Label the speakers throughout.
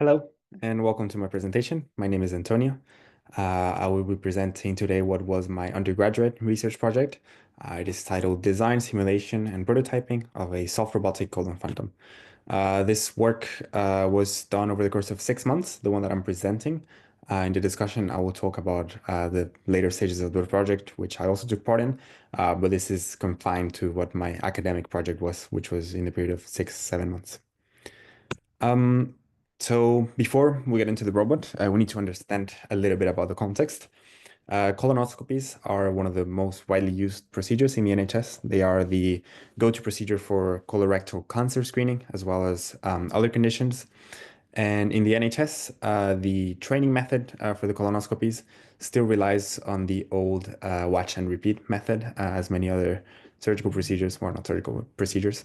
Speaker 1: Hello, and welcome to my presentation. My name is Antonio. I will be presenting today what was my undergraduate research project. It is titled Design, Simulation, and Prototyping of a Soft Robotic Colon Phantom. This work was done over the course of 6 months, the one that I'm presenting. In the discussion, I will talk about the later stages of the project, which I also took part in, but this is confined to what my academic project was, which was in the period of 6, 7 months. Um, so before we get into the robot, we need to understand a little bit about the context. Colonoscopies are one of the most widely used procedures in the NHS. They are the go-to procedure for colorectal cancer screening, as well as other conditions. And in the NHS, the training method for the colonoscopies still relies on the old watch and repeat method, as many other surgical procedures, well, not surgical procedures.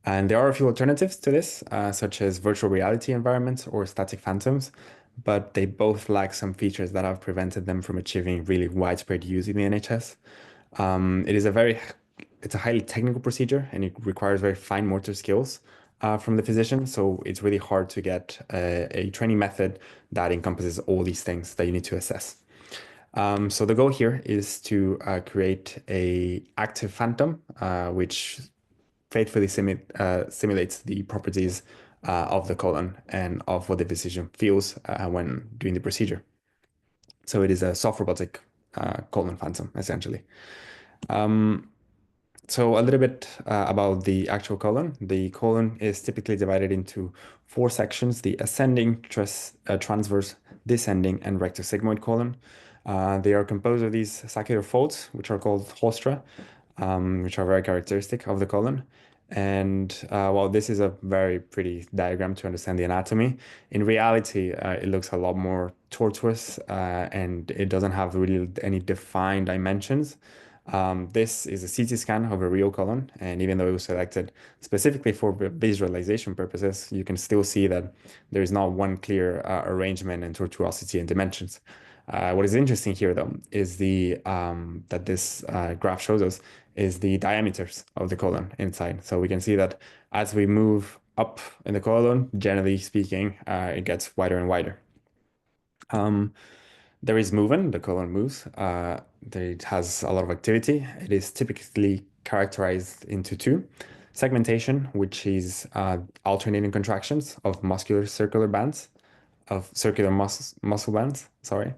Speaker 1: And there are a few alternatives to this, such as virtual reality environments or static phantoms, but they both lack some features that have prevented them from achieving really widespread use in the NHS. It is it's a highly technical procedure and it requires very fine motor skills from the physician. So it's really hard to get a training method that encompasses all these things that you need to assess. So the goal here is to create a active phantom, which faithfully simulates the properties of the colon and of what the physician feels when doing the procedure. So it is a soft robotic colon phantom, essentially. So a little bit about the actual colon. The colon is typically divided into four sections: the ascending, transverse, descending, and rectosigmoid colon. They are composed of these saccular folds, which are called haustra, which are very characteristic of the colon. And while this is a very pretty diagram to understand the anatomy, in reality, it looks a lot more tortuous and it doesn't have really any defined dimensions. This is a CT scan of a real colon, and even though it was selected specifically for visualization purposes, you can still see that there is not one clear arrangement and tortuosity and dimensions. What is interesting here, though, is the that this graph shows us is the diameters of the colon inside. So we can see that as we move up in the colon, generally speaking, it gets wider and wider. There is movement, the colon moves. It has a lot of activity. It is typically characterized into two. Segmentation, which is alternating contractions of muscular circular bands, of circular muscle bands, sorry.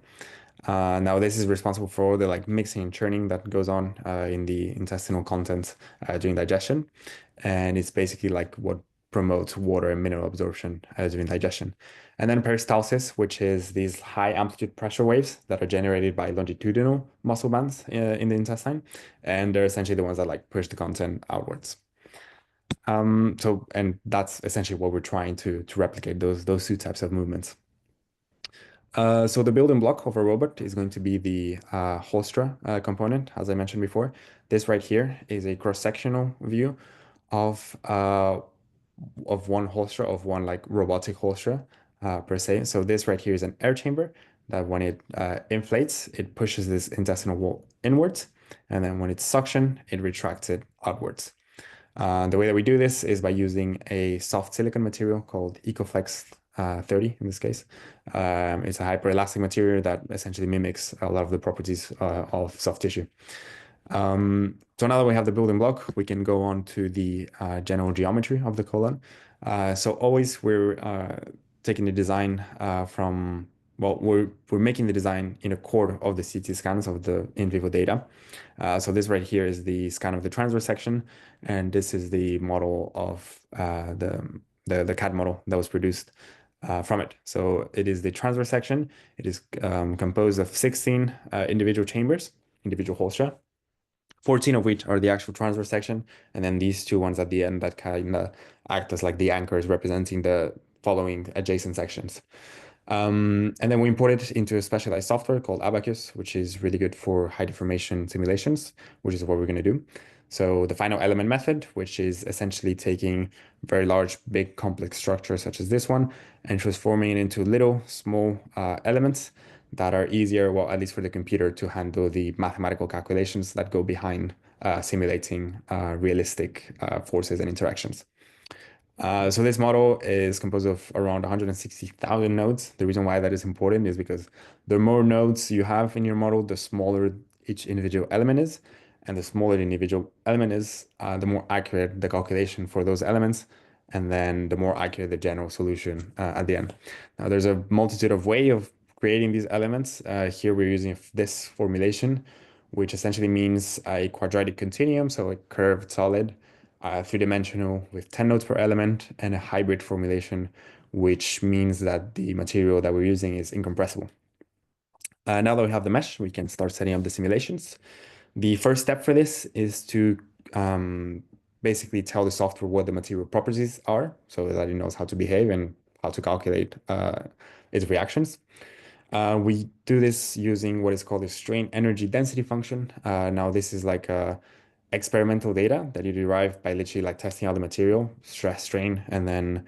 Speaker 1: Now this is responsible for all the like mixing and churning that goes on in the intestinal contents during digestion. And it's basically like what promotes water and mineral absorption during digestion. And then peristalsis, which is these high amplitude pressure waves that are generated by longitudinal muscle bands in the intestine. And they're essentially the ones that like push the content outwards. And that's essentially what we're trying to replicate those two types of movements. So the building block of a robot is going to be the Hostra component, as I mentioned before. This right here is a cross-sectional view of one Hostra, of one like robotic Hostra per se. So this right here is an air chamber that when it inflates, it pushes this intestinal wall inwards, and then when it's suction, it retracts it outwards. The way that we do this is by using a soft silicon material called EcoFlex 30 in this case. It's a hyperelastic material that essentially mimics a lot of the properties of soft tissue. So now that we have the building block, we can go on to the general geometry of the colon. So always we're taking the design from, well, we're making the design in accord of the CT scans of the in vivo data. So this right here is the scan of the transverse section, and this is the model of the CAD model that was produced from it. So it is the transverse section. It is composed of 16 individual chambers, individual hostra, 14 of which are the actual transverse section, and then these two ones at the end that kind of act as like the anchors representing the following adjacent sections. And then we import it into a specialized software called Abacus, which is really good for high deformation simulations, which is what we're going to do. So the final element method, which is essentially taking very large, big, complex structures such as this one and transforming it into little, small elements that are easier, well, at least for the computer to handle the mathematical calculations that go behind simulating realistic forces and interactions. So this model is composed of around 160,000 nodes. The reason why that is important is because the more nodes you have in your model, the smaller each individual element is. And the smaller the individual element is, the more accurate the calculation for those elements, and then the more accurate the general solution at the end. Now, there's a multitude of way of creating these elements. Here we're using this formulation, which essentially means a quadratic continuum, so a curved solid, three-dimensional with 10 nodes per element, and a hybrid formulation, which means that the material that we're using is incompressible. Now that we have the mesh, we can start setting up the simulations. The first step for this is to basically tell the software what the material properties are so that it knows how to behave and how to calculate its reactions. We do this using what is called a strain energy density function. Now, this is like experimental data that you derive by literally like testing out the material, stress, strain, and then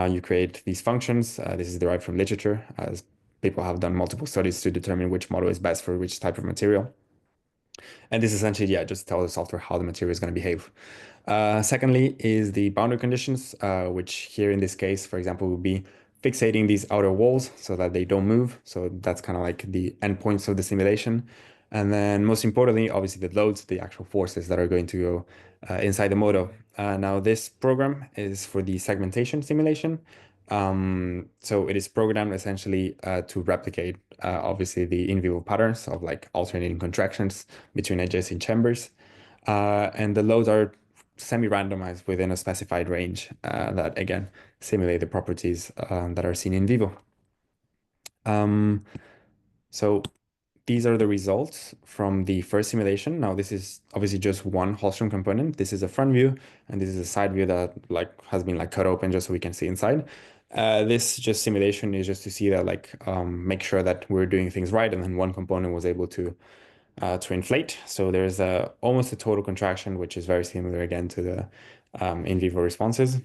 Speaker 1: you create these functions. This is derived from literature, as people have done multiple studies to determine which model is best for which type of material. And this essentially, yeah, just tells the software how the material is going to behave. Secondly is the boundary conditions, which here in this case, for example, would be fixating these outer walls so that they don't move. So that's kind of like the endpoints of the simulation. And then most importantly, obviously the loads, the actual forces that are going to go inside the motor. Now this program is for the segmentation simulation. So it is programmed essentially to replicate obviously the in vivo patterns of like alternating contractions between adjacent chambers. And the loads are semi-randomized within a specified range that again simulate the properties that are seen in vivo. Um, so these are the results from the first simulation. Now, this is obviously just one Hallstrom component. This is a front view, and this is a side view that like has been like cut open just so we can see inside. This just simulation is just to see that like make sure that we're doing things right, and then one component was able to inflate. So there's almost a total contraction, which is very similar again to the in vivo responses.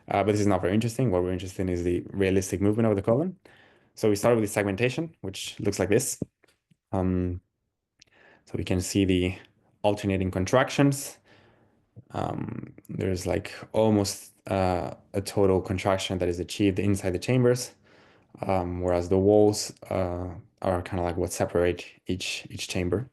Speaker 1: But this is not very interesting. What we're interested in is the realistic movement of the colon. So we start with the segmentation, which looks like this. Um, so we can see the alternating contractions. There's like almost a total contraction that is achieved inside the chambers, whereas the walls are kind of like what separate each chamber.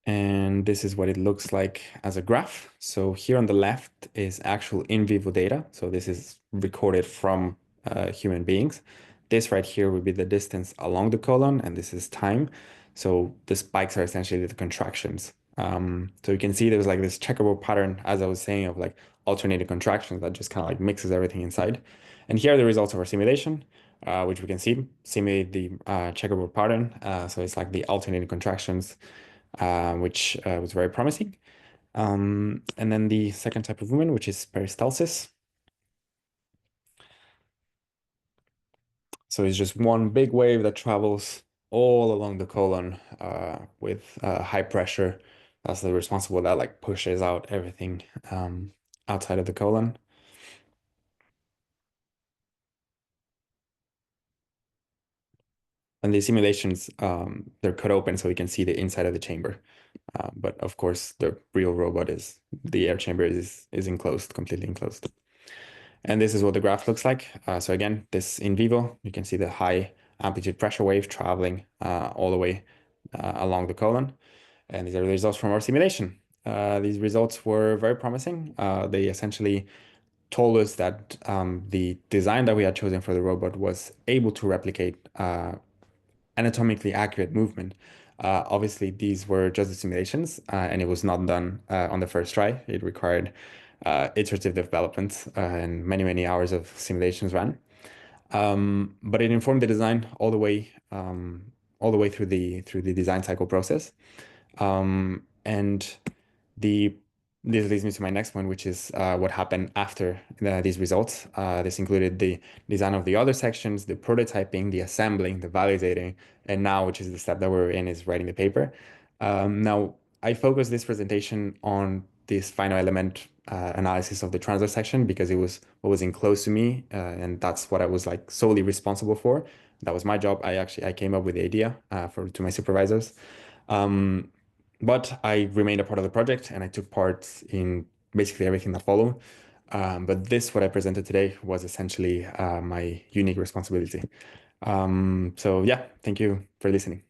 Speaker 1: And this is what it looks like as a graph. So here on the left is actual in vivo data. So this is recorded from human beings. This right here would be the distance along the colon, and this is time. So the spikes are essentially the contractions. So you can see there's like this checkerboard pattern, as I was saying, of like alternating contractions that just kind of like mixes everything inside. And here are the results of our simulation, which we can see simulate the checkerboard pattern. So it's like the alternating contractions which was very promising. And then the second type of movement, which is peristalsis. So it's just one big wave that travels all along the colon with high pressure. That's the responsible that like pushes out everything outside of the colon. And the simulations, they're cut open so we can see the inside of the chamber. But of course, the real robot is the air chamber is enclosed, completely enclosed. And this is what the graph looks like. So again, this in vivo, you can see the high amplitude pressure wave traveling all the way along the colon. And these are the results from our simulation. These results were very promising. They essentially told us that the design that we had chosen for the robot was able to replicate anatomically accurate movement. Obviously, these were just the simulations, and it was not done on the first try. It required iterative development and many, many hours of simulations ran. But it informed the design all the way through the design cycle process. And the this leads me to my next point, which is what happened after these results. This included the design of the other sections, the prototyping, the assembling, the validating, and now, which is the step that we're in, is writing the paper. Now, I focused this presentation on this final element analysis of the transverse section because it was what was enclosed to me, and that's what I was like solely responsible for. That was my job. I came up with the idea to my supervisors. Um, but I remained a part of the project and I took part in basically everything that followed. But this, what I presented today, was essentially my unique responsibility. So yeah, thank you for listening.